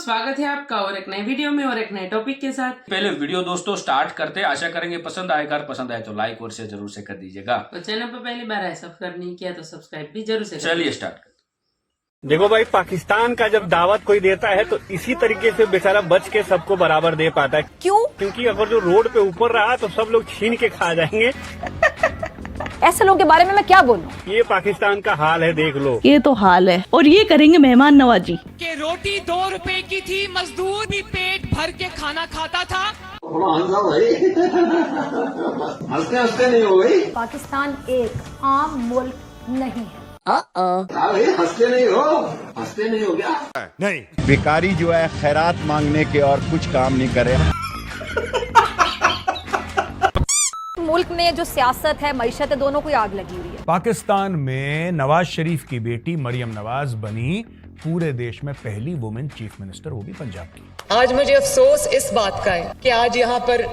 स्वागत है आपका और एक नए वीडियो में और एक नए टॉपिक के साथ। पहले वीडियो दोस्तों स्टार्ट करते हैं, आशा करेंगे पसंद आएगा, पसंद आए तो लाइक और शेयर जरूर से कर दीजिएगा। तो चैनल पर पहली बार है सब्सक्राइब नहीं किया तो सब्सक्राइब भी जरूर से। चलिए स्टार्ट करते। देखो भाई, पाकिस्तान का जब दावत कोई देता है तो इसी तरीके से बेचारा बच के सबको बराबर दे पाता है। क्यों? क्योंकि अगर जो रोड पे ऊपर रहा तो सब लोग छीन के खा जाएंगे। ऐसे लोगों के बारे में मैं क्या बोलूं? ये पाकिस्तान का हाल है, देख लो। ये तो हाल है और ये करेंगे मेहमान नवाजी। कि रोटी 2 रुपए की थी, मजदूर भी पेट भर के खाना खाता था। हंसते हंसते नहीं हो गई। पाकिस्तान एक आम मुल्क नहीं है। हंसते नहीं हो क्या? नहीं, भिखारी जो है खैरात मांगने के और कुछ काम नहीं करे। मुल्क में जो सियासत है, मईशत है, दोनों को आग लगी हुई है। पाकिस्तान में नवाज शरीफ की बेटी मरियम नवाज बनी पूरे देश में पहली वुमेन चीफ मिनिस्टर, वो भी पंजाब की। आज मुझे अफसोस इस बात का है कि आज यहाँ पर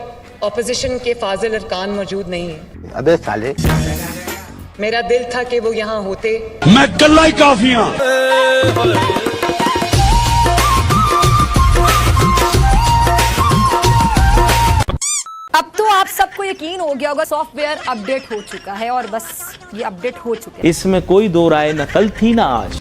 ऑपोजिशन के फाजिल अरकान मौजूद नहीं है। अबे साले, मेरा दिल था कि वो यहाँ होते। मैं कल्ला ही काफी हूं। अब तो आप सबको यकीन हो गया होगा, सॉफ्टवेयर अपडेट हो चुका है और बस ये अपडेट हो चुके हैं। इसमें कोई दो राय न कल थी ना आज।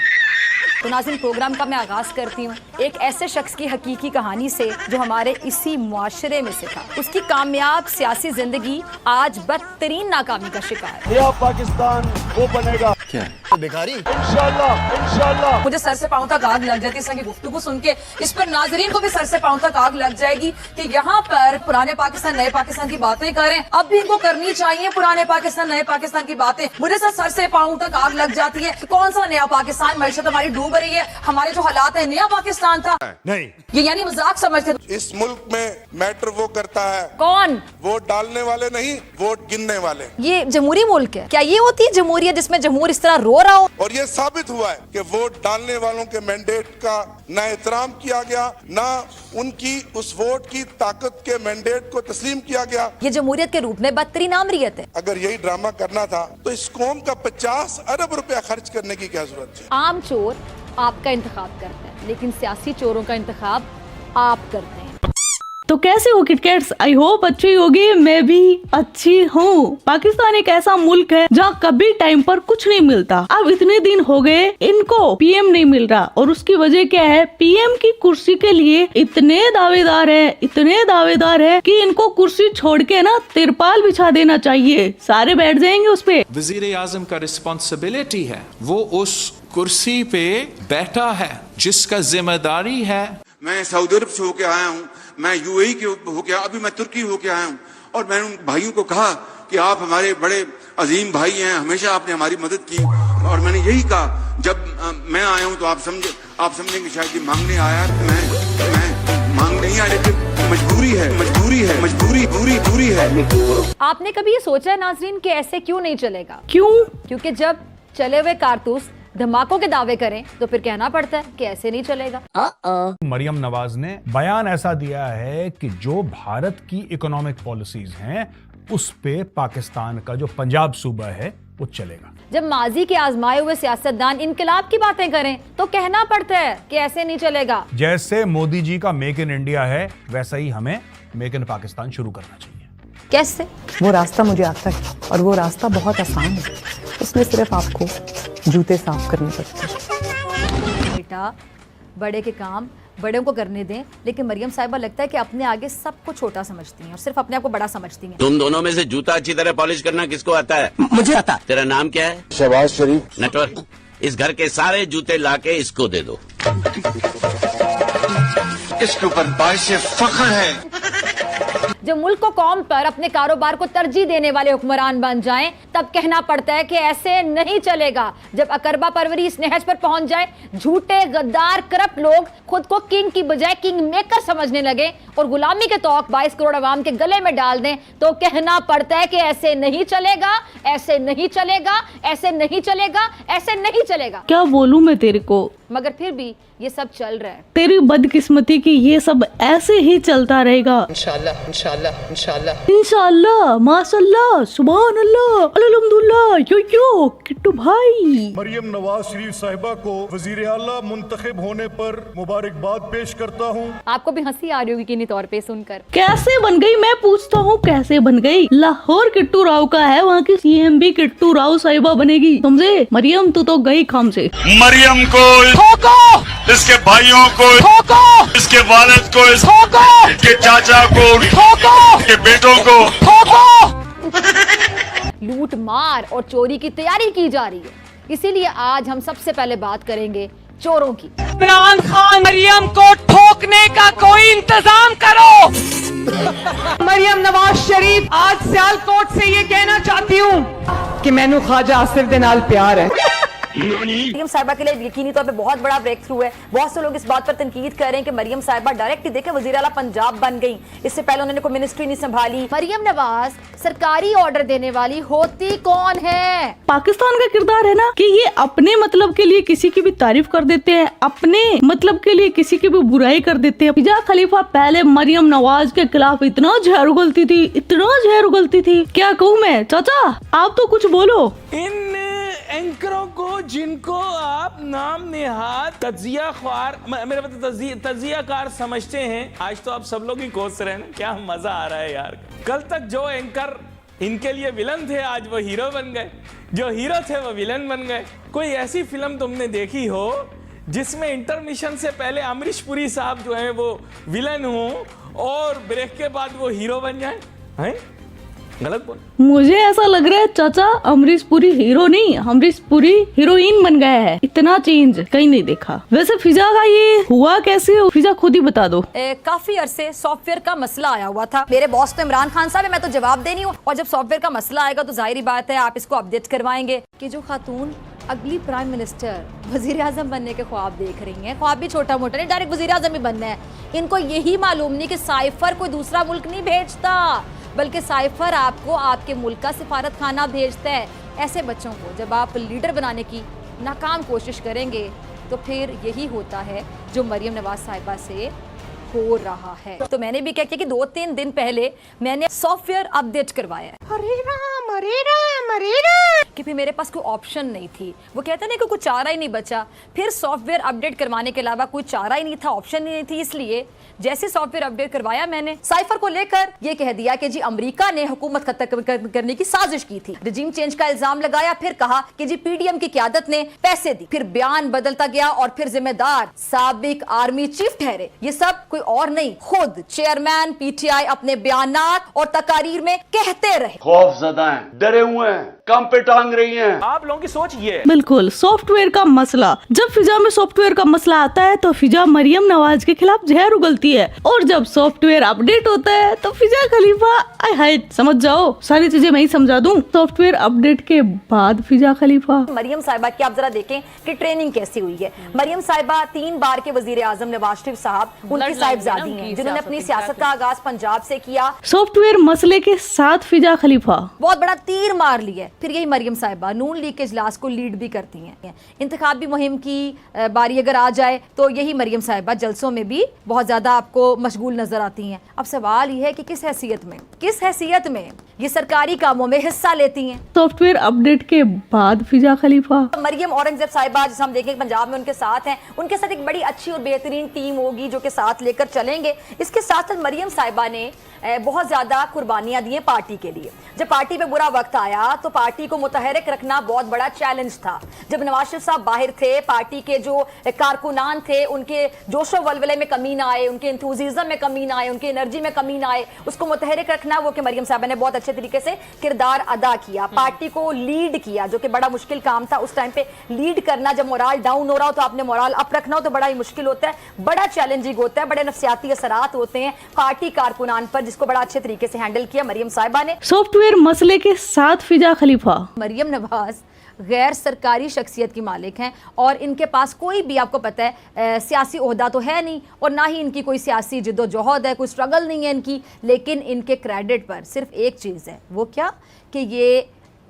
तो नाज़रीन, प्रोग्राम का मैं आगाज करती हूँ एक ऐसे शख्स की हकीकी कहानी से जो हमारे इसी मुआशरे में से था। उसकी कामयाब सियासी जिंदगी आज बदतरीन नाकामी का शिकार है। ये पाकिस्तान वो बनेगा क्या? भिखारी इंशाल्लाह। मुझे सर से पांव तक आग लग जाती है इसकी गुफ्तगू सुन के। इस पर नाजरीन को भी सर से पांव तक आग लग जाएगी कि यहाँ पर पुराने पाकिस्तान नए पाकिस्तान की बातें करें। अब भी इनको करनी चाहिए पुराने पाकिस्तान नए पाकिस्तान की बातें। मुझे सर से पांव तक आग लग जाती है। कौन सा नया पाकिस्तान? मैशत हमारी डूब रही है, हमारे जो हालात है, नया पाकिस्तान था नहीं, ये यानी मजाक समझते। इस मुल्क में मैटर वो करता है कौन? वोट डालने वाले नहीं, वोट गिनने वाले। ये जमहूरी मुल्क है क्या? ये होती है जमहूरियत जिसमें जमहूर इस तरह रो रहा हो? और ये साबित हुआ है कि वोट डालने वालों के मैंडेट का ना एहतराम किया गया, ना उनकी उस वोट की ताकत के मैंडेट को तस्लीम किया गया। ये जमहूरियत के रूप में बदतरीन आमरीयत है। अगर यही ड्रामा करना था तो इस कौम का 50 अरब रुपया खर्च करने की क्या जरूरत थी? आम चोर आपका इंतखाब करते हैं, लेकिन सियासी चोरों का इंतखाब आप करते हैं। तो कैसे हो किटकैट्स? आई होप अच्छी होगी। मैं भी अच्छी हूँ। पाकिस्तान एक ऐसा मुल्क है जहाँ कभी टाइम पर कुछ नहीं मिलता। अब इतने दिन हो गए इनको पीएम नहीं मिल रहा और उसकी वजह क्या है? पीएम की कुर्सी के लिए इतने दावेदार है कि इनको कुर्सी छोड़ के ना तिरपाल बिछा देना चाहिए, सारे बैठ जाएंगे उस पे। वजीर आजम का रिस्पॉन्सिबिलिटी है, वो उस कुर्सी पे बैठा है जिसका जिम्मेदारी है। मैं सऊदी अरब से होके आया हूँ, मैं यूएई के होके, अभी मैं तुर्की होके आया हूँ और मैंने उन भाइयों को कहा कि आप हमारे बड़े अजीम भाई हैं, हमेशा आपने हमारी मदद की। और मैंने यही कहा, जब मैं आया हूँ तो आप समझेंगे शायद कि मांगने आया। मैं मांग नहीं आया, लेकिन मजबूरी है। आपने कभी ये सोचा है नाजरीन कि ऐसे क्यों नहीं चलेगा? क्यों? क्योंकि जब चले हुए कारतूस धमाकों के दावे करें तो फिर कहना पड़ता है कि ऐसे नहीं चलेगा। मरियम नवाज ने बयान ऐसा दिया है कि जो भारत की इकोनॉमिक पॉलिसीज हैं उस पे पाकिस्तान का जो पंजाब सूबा है वो चलेगा। जब माजी के आजमाए हुए सियासतदान इनकलाब की बातें करें तो कहना पड़ता है कि ऐसे नहीं चलेगा। जैसे मोदी जी का मेक इन इंडिया है, वैसा ही हमें मेक इन पाकिस्तान शुरू करना चाहिए। कैसे? वो रास्ता मुझे आता है और वो रास्ता बहुत आसान है। उसमें सिर्फ आपको जूते साफ करने पड़ते हैं। बेटा, बड़े के काम बड़े को करने दें, लेकिन मरियम साहिबा लगता है कि अपने आगे सबको छोटा समझती हैं और सिर्फ अपने आप को बड़ा समझती हैं। तुम दोनों में से जूता अच्छी तरह पॉलिश करना किसको आता है? मुझे आता है। तेरा नाम क्या है? शहबाज शरीफ। नटवर, इस घर के सारे जूते लाके इसको दे दो। इसके ऊपर बाइश फख्र है। जब मुल्क को कौम पर अपने कारोबार को तरजीह देने वाले हुक्मरान बन जाएं, तब कहना पड़ता है कि ऐसे नहीं चलेगा। जब अकरबा परवरी इस नहज पर पहुंच जाए, झूठे गद्दार करप्ट लोग खुद को किंग की बजाय किंग मेकर समझने लगे और गुलामी के तौक 22 करोड़ अवाम के गले में डाल दें, तो कहना पड़ता है कि ऐसे नहीं चलेगा, ऐसे नहीं चलेगा, ऐसे नहीं चलेगा, ऐसे नहीं चलेगा। क्या बोलूं मैं तेरे को? मगर फिर भी ये सब चल रहा है। तेरी बदकिस्मती की ये सब ऐसे ही चलता रहेगा। इंशाल्लाह इंशाल्लाह इंशाल्लाह इंशाल्लाह, माशाल्लाह, सुभान अल्लाह, अल्हम्दुलिल्लाह। यो किट्टू भाई, मरियम नवाज शरीफ साहिबा को वजीर आला मुंतखब होने पर मुबारकबाद पेश करता हूँ। आपको भी हंसी आ रही होगी किन्हीं तौर पे सुनकर। कैसे बन गई, मैं पूछता हूँ कैसे बन गई? लाहौर किट्टू राव का है, वहाँ की सीएम भी किट्टू राव साहिबा बनेगी, समझे? मरियम तू तो गई खाम से। मरियम को ठोको, इसके भाइयों को ठोको, इसके वालिद को ठोको, इसके चाचा को ठोको, इसके बेटों को ठोको। लूट मार और चोरी की तैयारी की जा रही है, इसीलिए आज हम सबसे पहले बात करेंगे चोरों की। इमरान खान, मरियम को ठोकने का कोई इंतजाम करो। मरियम नवाज शरीफ, आज सियालकोट से ये कहना चाहती हूँ कि मैनू ख्वाजा आसिफ दे नाल प्यार है। मरियम साहिबा के लिए यकीनी तौर पे बहुत बड़ा ब्रेक थ्रू है। बहुत से लोग इस बात पर तनकीद कर रहे हैं कि मरियम साहिबा डायरेक्ट ही देखे वजीर आला पंजाब बन गई, इससे पहले उन्होंने कोई मिनिस्ट्री नहीं संभाली। मरियम नवाज सरकारी ऑर्डर देने वाली होती कौन है? पाकिस्तान का किरदार है ना कि ये अपने मतलब के लिए किसी की भी तारीफ कर देते हैं, अपने मतलब के लिए किसी की भी बुराई कर देते हैं। फिजा खलीफा पहले मरियम नवाज के खिलाफ इतना जहर उगलती थी, इतना जहर उगलती थी, क्या कहूँ मैं? चाचा आप तो कुछ बोलो। इन एंकरों को जिनको आप नाम नेहाद तजिया ख्वार, मेरे मतलब तजियाकार समझते हैं, आज तो आप सब लोग ही कोस रहे हैं ना, क्या मजा आ रहा है यार। कल तक जो एंकर इनके लिए विलन थे, आज वो हीरो बन गए, जो हीरो थे वो विलन बन गए। कोई ऐसी फिल्म तुमने देखी हो जिसमें इंटरमिशन से पहले अमरीश पुरी साहब जो है वो विलन हो और ब्रेक के बाद वो हीरो बन जाए? हैं? गलत बोल। मुझे ऐसा लग रहा है चाचा अमरीश पुरी हीरो नहीं, अमरीश पुरी हीरोइन बन गया है। इतना चेंज कहीं नहीं देखा। वैसे फिजा का ये हुआ कैसे? फिजा खुद ही बता दो। काफी अरसे सॉफ्टवेयर का मसला आया हुआ था। मेरे बॉस तो इमरान खान साहब है, मैं तो जवाब देनी हूँ, और जब सॉफ्टवेयर का मसला आएगा तो जाहिर बात है आप इसको अपडेट करवाएंगे कि जो खातून अगली प्राइम मिनिस्टर वजीर आजम बनने के ख्वाब देख रही हैं, ख्वाब भी छोटा मोटा नहीं, डायरेक्ट वजीर आजम ही बनना है, इनको यही मालूम नहीं कि साइफर कोई दूसरा मुल्क नहीं भेजता, बल्कि साइफर आपको आपके मुल्क का सिफारत खाना भेजता है। ऐसे बच्चों को जब आप लीडर बनाने की नाकाम कोशिश करेंगे तो फिर यही होता है जो मरियम नवाज साहिबा से हो रहा है। तो मैंने भी क्या किया कि 2-3 दिन पहले मैंने सॉफ्टवेयर अपडेट करवाया है। कि फिर मेरे पास कोई ऑप्शन नहीं थी, वो कहते हैं ना कि कोई चारा ही नहीं बचा, फिर सॉफ्टवेयर अपडेट करवाने के अलावा कोई चारा ही नहीं था, ऑप्शन ही नहीं थी, इसलिए जैसे सॉफ्टवेयर अपडेट करवाया मैंने, साइफर को लेकर ये कह दिया कि जी अमेरिका ने हुकूमत खत्म करने की साजिश की थी, रिजीम चेंज का इल्जाम लगाया, फिर कहा कि जी पीडीएम की क़यादत ने पैसे दी, फिर बयान बदलता गया और फिर जिम्मेदार साबिक आर्मी चीफ ठहरे। ये सब कोई और नहीं, खुद चेयरमैन पीटीआई अपने बयानात और तकारीर में कहते रहे। खौफजदा हैं, डरे हुए हैं, कम पे टांग रही हैं। आप लोगों की सोच ये है। बिल्कुल सॉफ्टवेयर का मसला, जब फिजा में सॉफ्टवेयर का मसला आता है तो फिजा मरियम नवाज के खिलाफ जहर उगलती है, और जब सॉफ्टवेयर अपडेट होता है तो फिजा खलीफा आई हाइट, समझ जाओ सारी चीजें मैं ही समझा दूं। सॉफ्टवेयर अपडेट के बाद फिजा खलीफा। मरियम साहिबा की आप जरा देखें कि ट्रेनिंग कैसी हुई है। मरियम साहिबा 3 बार के वजीर आजम नवाज शरीफ साहब उनकी साहिबजादी हैं, जिन्होंने अपनी सियासत का आगाज पंजाब से किया। सॉफ्टवेयर मसले के साथ फिजा खलीफा बहुत बड़ा तीर मार लिया। फिर यही मरियम साहिबा नून लीग के इजलास को लीड भी करती हैं। इंतखाबी मुहिम की बारी अगर आ जाए तो यही मरियम साहिबा जलसों में भी बहुत ज्यादा आपको मशगूल नजर आती हैं। अब सवाल ये है कि किस हैसियत में ये सरकारी कामों में हिस्सा लेती हैं। सॉफ्टवेयर अपडेट के बाद फिजा खलीफा। मरियम औरंगजेब साहिबा जिसे हम देखें पंजाब में उनके साथ हैं, उनके साथ एक बड़ी अच्छी और बेहतरीन टीम होगी जो कि साथ लेकर चलेंगे। इसके साथ साथ मरियम साहिबा ने बहुत ज्यादा कुर्बानियां दी हैं पार्टी के लिए। जब पार्टी पे बुरा वक्त आया तो पार्टी को मुतहरिक रखना बहुत बड़ा चैलेंज था। जब नवाज शरीफ साहब बाहर थे, पार्टी के जो कारकुनान थे उनके जोशो वलवले में कमी ना आए, उनके इंथुजिज्म में कमी ना आए, उनकी एनर्जी में कमी ना आए, उसको मुतहरिक रखना वो कि मरियम साहिबा ने बहुत अच्छे तरीके से किरदार अदा किया, पार्टी को लीड किया, जो कि बड़ा मुश्किल काम था उस टाइम पे। लीड करना, जब मोराल डाउन हो रहा हो तो आपने मोराल अप रखना हो तो बड़ा ही मुश्किल होता है, बड़ा चैलेंजिंग होता है, बड़े नफ्सियाती असरात होते हैं पार्टी कारकुनान पर, जिसको बड़ा अच्छे तरीके से हैंडल किया मरियम साहिबा ने। सॉफ्टवेयर मसले के साथ फिजा खलीफा। मरियम नवाज गैर सरकारी शख्सियत की मालिक हैं और इनके पास कोई भी, आपको पता है, सियासी ओहदा तो है नहीं और ना ही इनकी कोई सियासी जिद्दोजहद है, कोई स्ट्रगल नहीं है इनकी, लेकिन इनके क्रेडिट पर सिर्फ एक चीज़ है, वो क्या कि ये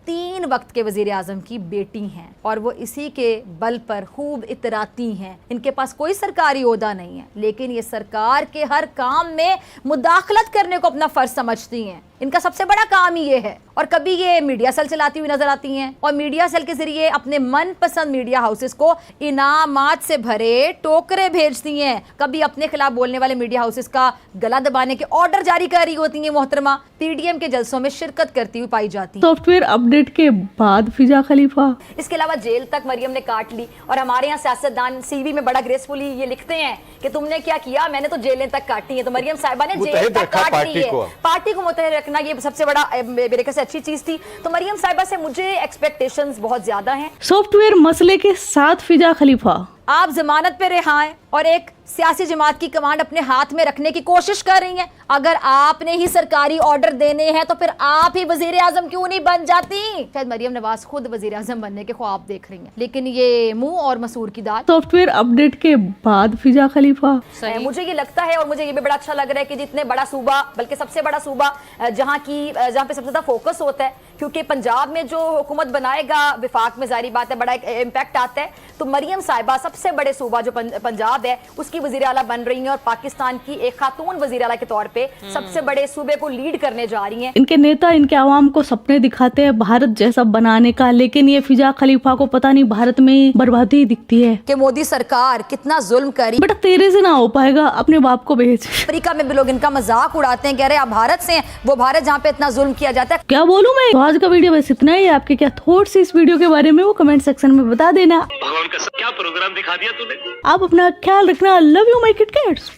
3 वक्त के वजीर आजम की बेटी हैं और वो इसी के बल पर खूब इतराती हैं। इनके पास कोई सरकारी ओहदा नहीं है, लेकिन ये सरकार के हर काम में मुदाखलत करने को अपना फर्ज समझती हैं। इनका सबसे बड़ा काम ही ये है। और कभी ये मीडिया सेल चलाती हुई नजर आती हैं और मीडिया सेल के जरिए अपने मनपसंद मीडिया हाउसेस को इनामात से भरे टोकरे भेजती हैं। कभी अपने खिलाफ बोलने वाले मीडिया हाउसेस का गला दबाने के ऑर्डर जारी कर रही होती हैं। मोहतरमा पीडीएम के जलसों में शिरकत करती हुई पाई जाती है। सॉफ्टवेयर अपडेट के बाद फिजा खलीफा। इसके अलावा जेल तक मरियम ने काट ली और हमारे यहाँ सियासतदान सीवी में बड़ा ग्रेसफुली ये लिखते हैं कि तुमने क्या किया, मैंने तो जेलें तक काटी है। तो मरियम साहिबा ने जेल तक काट ली है। पार्टी को मुतहद रखना ये सबसे बड़ा मेरे ख्याल से अच्छी चीज थी। तो मरियम साहिबा से मुझे एक्सपेक्टेशंस बहुत ज्यादा हैं। सॉफ्टवेयर मसले के साथ फिजा खलीफा। आप जमानत पे रिहा हैं और एक सियासी जमात की कमांड अपने हाथ में रखने की कोशिश कर रही हैं। अगर आपने ही सरकारी ऑर्डर देने हैं तो फिर आप ही वजीर आजम क्यों नहीं बन जाती? शायद मरियम नवाज खुद वजीर आजम बनने के ख्वाब देख रही हैं, लेकिन ये मुंह और मसूर की दाल। सॉफ्टवेयर अपडेट के बाद फिजा खलीफा। मुझे ये लगता है और मुझे ये भी बड़ा अच्छा लग रहा है कि जितने बड़ा सूबा, बल्कि सबसे बड़ा सूबा जहाँ पे सबसे ज्यादा फोकस होता है, क्योंकि पंजाब में जो हुकूमत बनाएगा विफाक में जाहिर बात है बड़ा एक इम्पैक्ट आता है। तो मरियम साहिबा सबसे बड़े सूबा जो पंजाब है उसकी वजीर आला बन रही हैं और पाकिस्तान की एक खातून वजीर आला के तौर पे सबसे बड़े सूबे को लीड करने जा रही हैं। इनके नेता इनके आवाम को सपने दिखाते हैं भारत जैसा बनाने का, लेकिन ये फिजा खलीफा को पता नहीं भारत में बर्बादी दिखती है कि मोदी सरकार कितना जुल्म करी। बेटा तेरे से ना हो पाएगा, अपने बाप को भेज। अफ्रीका में भी लोग इनका मजाक उड़ाते हैं, कह रहे हैं आप भारत से हैं, वो भारत जहाँ पे इतना जुल्म किया जाता है। क्या बोलूं मैं। तो आज का वीडियो बस इतना ही। आपके क्या थॉट्स इस वीडियो के बारे में वो कमेंट सेक्शन में बता देना। भगवान का क्या प्रोग्राम दिखा दिया तूने। आप अपना ख्याल रखना। Love you my KitKats.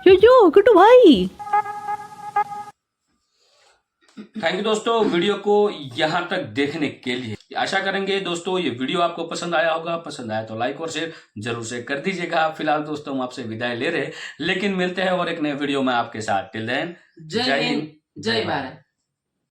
Yo Guddu भाई। थैंक यू दोस्तों वीडियो को यहाँ तक देखने के लिए। आशा करेंगे दोस्तों ये वीडियो आपको पसंद आया होगा। पसंद आया तो लाइक और शेयर जरूर से कर दीजिएगा। फिलहाल दोस्तों हम आपसे विदाई ले रहे हैं, लेकिन मिलते हैं और एक नए वीडियो में आपके साथ। टिल देन जय हिंद, जय भारत।